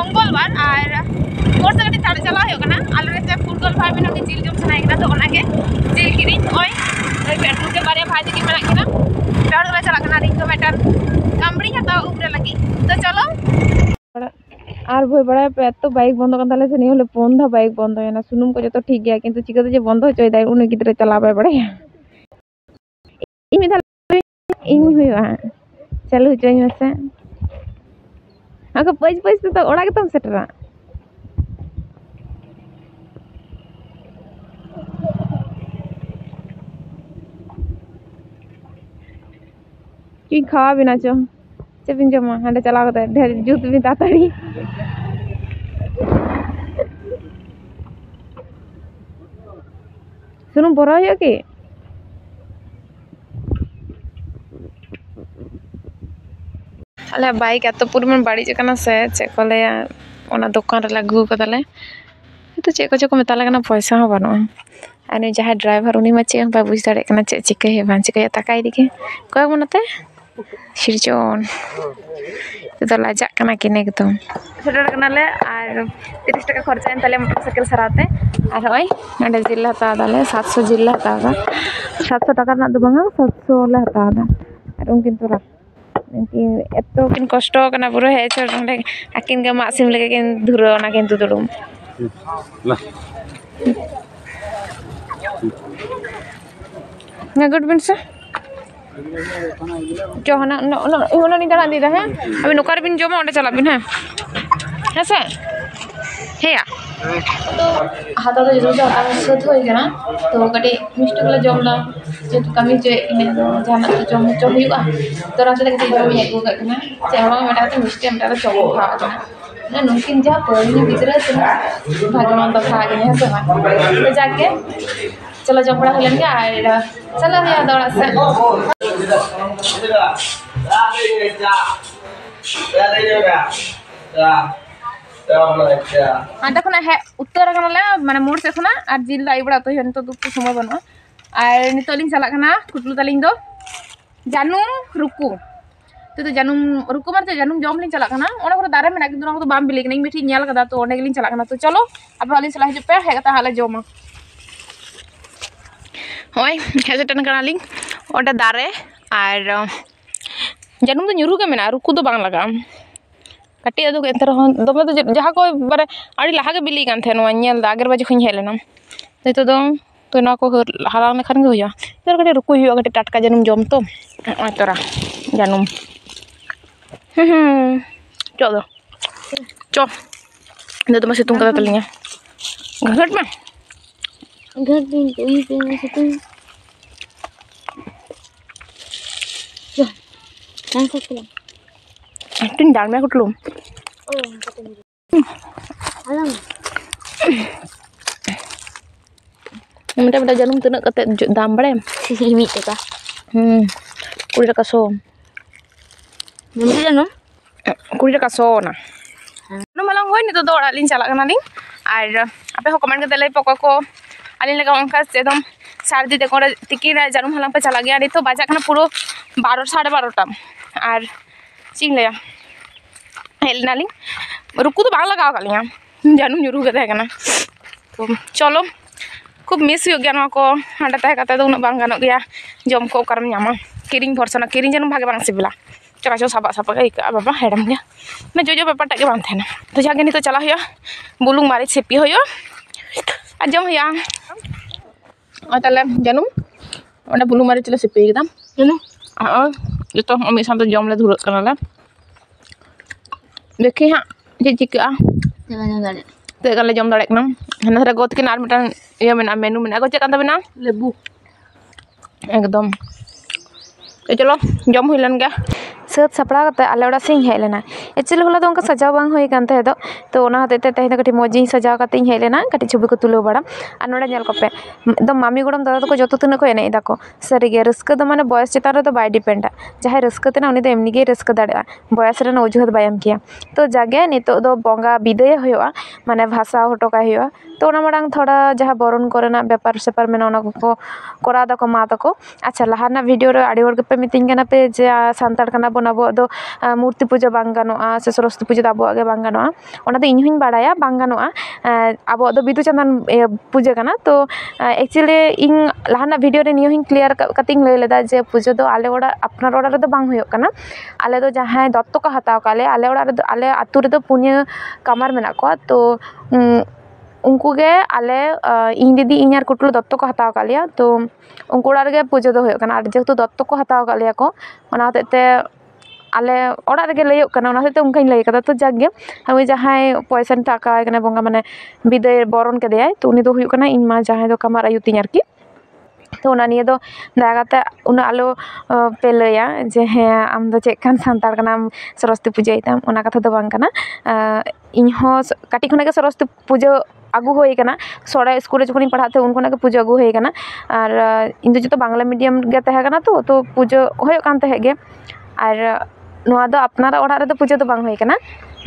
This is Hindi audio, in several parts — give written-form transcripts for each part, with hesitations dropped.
मंगलवार और मोर से कटी ताड़े चला होगा ना आलरे से फुटबॉल भाई में नगे जिल जम सनाई ना तो ओनागे जिल किरिन ओय पेट्रोल के बारे भाई की मेना किना पेड़ गला चला कना रिंग तो मेटर कामड़ी हता ऊपर लगी तो चलो আর ভয় বড়ায় এত বাইক বন্ধ কান তাহলে সে হলে বন্ধ বাইক বন্ধ হয় না সুনুম কো যত ঠিক গিয়া কিন্তু চিকাতে যে বন্ধ হচ্ছে দেয় উনি গিদরে চালাবে বড়ায় ইমি তাহলে ইমি হইবা চালু হচ্ছে মছে আগে পয়স পয়স তো ওড়া কে তুমি সেটরা কি খাওয়া বিনা চো চেপিন জমা হাঁটে চালা কথা ঢের জুত বি তাড়াতাড়ি सुनुम बड़ा हो कि अले बाइक एत परिमाण बाड़ी से चेक को लिया दुकान रे अगू कदाले तो चेक को मेताले पैसा हाँ बनू और जहाँ ड्राइवर उनी मा चे बुझ दाड़े चे चिकाय बा चिकाय ताकाय दिखे कय मनते सिरजन तो लाजा किने एकदम सेटरले और 30 टाका खर्चा ताले मोटरसाइकिल सराते और होय नडे जिल हता दाले 700 जिल हता 700 टाका ना दो बांगा 700 ले हता और उनकिन तो एतो किन कष्ट कना पुरो हे छोड़े आकिन के मासिम लगे किन धुरो ना किन दुदुम ना गुड बिनसा जो है ना इहोना निकाल दी है अभी नौकर बिन जो में ओंडे चला बिन है से हे या तो हाथा तो जरूर जाता है सत होई गना तो कटे मिस्टेक ला जमला जे कमी जे इने जाना तो जम जम हुआ तो रात लगे जम ये को करना चावा मेटा तो मिस्टेक मेटा तो जम खा गना ना नुकिन जा पड़नी बिजरे तो भगवान तो खा गए हैं तो जाके चलो जब बड़ा हलन के आएगा चलो भैया दौड़ा से आंटा खुना है उत्तर कनाले माने मोड़ से खुना और जिल लाई बड़ा तो हन तो दुख समय बनो और नितोलिंग चला कना कुटलु तालिंग दो जानुम रुकु तो जानुम रुकु मारते जानुम जम लिंग चला कना ओना को दारे में किंतु तो बाम बिलिक नहीं मिठी न्याल कदा तो ओने लिंग चला कना तो चलो अब वाली सलाह जो पे है कता हाले जमा होय हेसे टन कना लिंग ओटा दारे और जानुम तो nyuruh के मेना रुकु तो बांग लगा कटी अदो एंतर दमे तो जहाँ को बारे आड़ी लाहा के बिली कान थे नवा नेल आगर बाजे खुन हेलेना तो ना को हला लेखान गे हुया तो कटे रुकु हुया कटे टटका जानुम जम तो तोरा जानुम चो दो चो दो तो सितुंग कदा तलिया घट में घट दिन तो ही पे सितुंग चो नाम सकला tin dal me aku belum. Oh, alam. Minta janum tuh nak kata dam berem. Ini kita. 20 টাকা so. Minta janum? 20 টাকা so na. Nu malang hoy ni to do alin chala kana ling. Ar ape ho comment kate lai poko ko alin lega onka एकदम sardi de kore tikira janum halang pe chala gaya to baja kana puro 12 12:30 ta. Ar चिंग लिया हेलना लिंग रुकु तो बांग लगा लिया जानू nyuruh के तहकना तो चलो खूब मिस हो गया को हांडा तहकते तो उन्हें बांग गानो गया जम को करम न्यामा किरिंग भरसना किरिंग जानू भागे बांग सिबिला चला चो साबा साबा के इका बाबा हेडम गया मैं जो पेपर टाके बांग थे ना तो जाके नहीं तो चला हुआ बुलुंग मारी सिपी हुआ अजम हुआ और तले जानू ओंडे बुलुंग मारी चले सिपी एकदम जानू जो तो अमी साथ जम ले धुरत कनाला देखी हाँ जे चिका ते गले जम दाड़े कना हना रे गोत के नार मिटन ये मेना मेनू मेना को चेक कांता बिना लेबू एकदम तो चलो जम हुइलन गया सत सपड़ा कते आले ओड़ा से हेज लेना एक्चुअली होला तो उनका सजाव बांग होई कान थे तो ओना हते तेहन कटी मौजी सजाव कते हेज लेना कटी छवि को तुलो बड़ा और नोडे नेल कोपे एकदम मामी गोड़म दादा को जतो तना को एने दाको सरीगे रस्क दो माने बयस चितान रे तो बाय डिपेंड जहां रस्क तेना उनी दो एमनी गे रस्क दाड़ा बयस रे उजुहत बायम किया तो जागे नितो दो बंगा विदाय होया माने भाषा हटोका होया तो ओना मडांग थोड़ा जहां बरन करना व्यापार सेपार मेना ओना को कोरा दाको मा दाको अच्छा लहाना वीडियो रे आडी होर के पे मिटिंग कना पे जे सांतार कना बन अब मूर्ति पूजा बांग गानोआ से सरस्वती पूजा ᱫᱚ ᱟᱵᱚᱣᱟᱜ ᱜᱮ ᱵᱟᱝ ᱜᱟᱱᱚᱜᱼᱟ ᱚᱱᱟ ᱫᱚ ᱤᱧ ᱦᱚᱸᱧ ᱵᱟᱲᱟᱭᱟ ᱵᱟᱝ ᱜᱟᱱᱚᱜᱼᱟ ᱟᱵᱚᱣᱟᱜ ᱫᱚ ᱵᱤᱫᱩ ᱪᱟᱸᱫᱟᱱ ᱯᱩᱡᱟᱹ ᱠᱟᱱᱟ ᱛᱚ ᱮᱠᱪᱩᱭᱮᱞᱤ ᱤᱧ ᱞᱟᱦᱟᱱᱟᱜ ᱵᱷᱤᱰᱤᱭᱳ ᱨᱮ ᱱᱤᱭᱟᱹ ᱦᱚᱸᱧ ᱠᱞᱤᱭᱟᱨ ᱠᱟᱛᱮᱧ ᱞᱟᱹᱭ ᱞᱮᱫᱟ ᱡᱮ ᱯᱩᱡᱟᱹ ᱫᱚ ᱟᱞᱮ ᱚᱲᱟᱜ ᱟᱯᱱᱟᱨ ᱚᱲᱟᱜ ᱨᱮᱫᱚ ᱵᱟᱝ ᱦᱩᱭᱩᱜ ᱠᱟᱱᱟ ᱟᱞᱮ ᱫᱚ ᱡᱟᱦᱟᱸᱭ ᱫᱚᱛᱛᱚ ᱠᱚ ᱦᱟᱛᱟᱣ ᱠᱟᱜ ᱞᱮᱭᱟ ᱟᱞᱮ ᱚᱲᱟᱜ ᱨᱮᱫᱚ ᱟᱞᱮ ᱟᱹᱛᱩ ᱨᱮᱫᱚ ᱯᱩᱱᱭᱟᱹ ᱠᱟᱢᱟᱨ ᱢᱮᱱᱟᱜ ᱠᱚᱣᱟ ᱛᱚ उनको गे आले इन दीदी इन यार कुटलू दत्तो को हताव का लिया तो उनको ओड़ा रगे पूजा दो होयो कना जेहेतु दत्तो को हताव का लिया को ओना होतेते आले ओड़ा रगे लैयो कना ओना होतेते उनकाኝ लैय कदा तो जागे उनी जहां पैसा टाका कना बंगा माने विदाय बरन केदेय तो उनी दो हुयो कना इन मा जहां दो कमार आयु तिñ आरकी तो ओना निये दो दागाते उना आलो पे लैया जे हे आम दो चेकखान सांतार कनाम सरस्वती पूजा इताम ओना कथा दो बांग कना इन हो काटी खने के सरस्वती पूजा आगू होई कना सोड़ा स्कूल जखन पढ़ाते उनको ना पूजा आगू होई कना और इन जो बांग्ला मीडियम गे तहे कना तो पूजा होयो कान तहे गे और नोआ दो अपनार ओड़ा रे दो पूजा दो बांग होई कना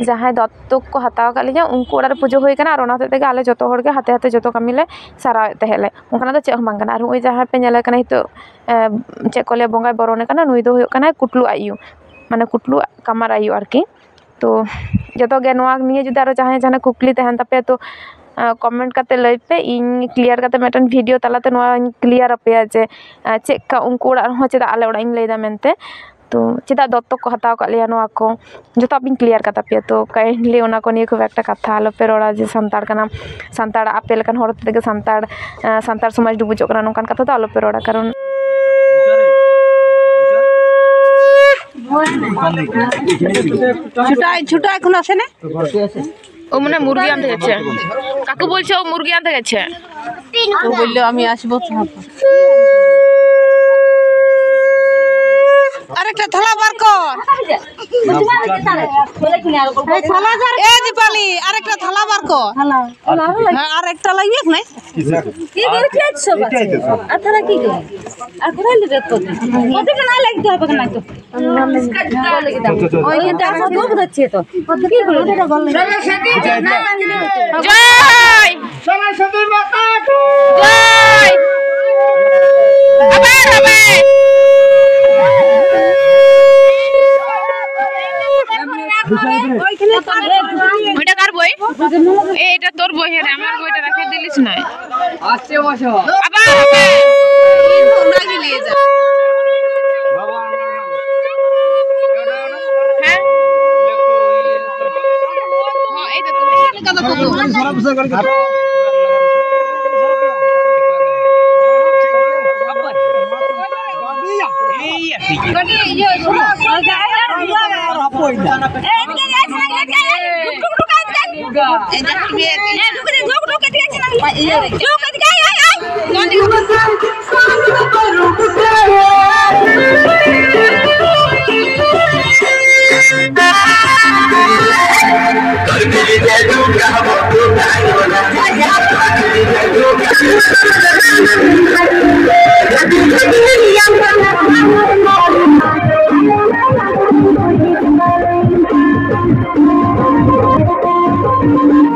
जहां दत्तक को हताव का लिया उनको ओड़ा रे पूजा होई कना और ओना होते के आले जतो होड़ के हाथे हाथे जतो कामी ले सारा तहेले उनखाना दो चेक बांग कना और ओई जहां पे नेले कना हितो चेक को ले बंगाय बरने कना नुई दो होयो कना कुटलू आयु माने कुटलू कमार आयु आरकी तो जतो गे नोआ निये जुदा आरो जहां जहां कुकली तहन तपे तो कमेंट करते लई पे इन क्लियर करते मेटन वीडियो तालाते नोआ क्लियर अपेया जे चेक उनको ओड़ा हो चेदा आले ओड़ा इन लैदा मेनते तो चेदा दत्तक को हताव का लिया नोआ को जतो बिन क्लियर करता पे तो काइंडली ओना को निये खूब एकटा कथा आलो पे रोड़ा जे संतार कना संतार आपे लेकन हर तेगे संतार संतार समाज डुबुजो कना नोंकान कथा तो आलो पे रोड़ा कारण छुटा এখন আছে না ও মনে মুরগি আনতে যাচ্ছে কাকু বলছে ও মুরগি আনতে গেছে ও বললো আমি আসবো আরেকটা থালা বার কর এ দীপালি আরেকটা থালা বার কর হ্যাঁ আরেকটা লাগবে না কি করে খেয়েছ সব আর থালা কি করে আর কোথায় লিখে তো কতটা না লাগতে হবে না তো ওই এটা সব বুঝাচ্ছে তো কি করে এটা বল জয় সরস্বতী মাতা জয় আবার হবে ওইটা কার বই এইটা তোর বই রে আমার বইটা রেখে দিলিস না আসছে বসো আবার হবে নাগি নিয়ে যা হ্যাঁ এইটা তো সরস্বতী করে Thank you.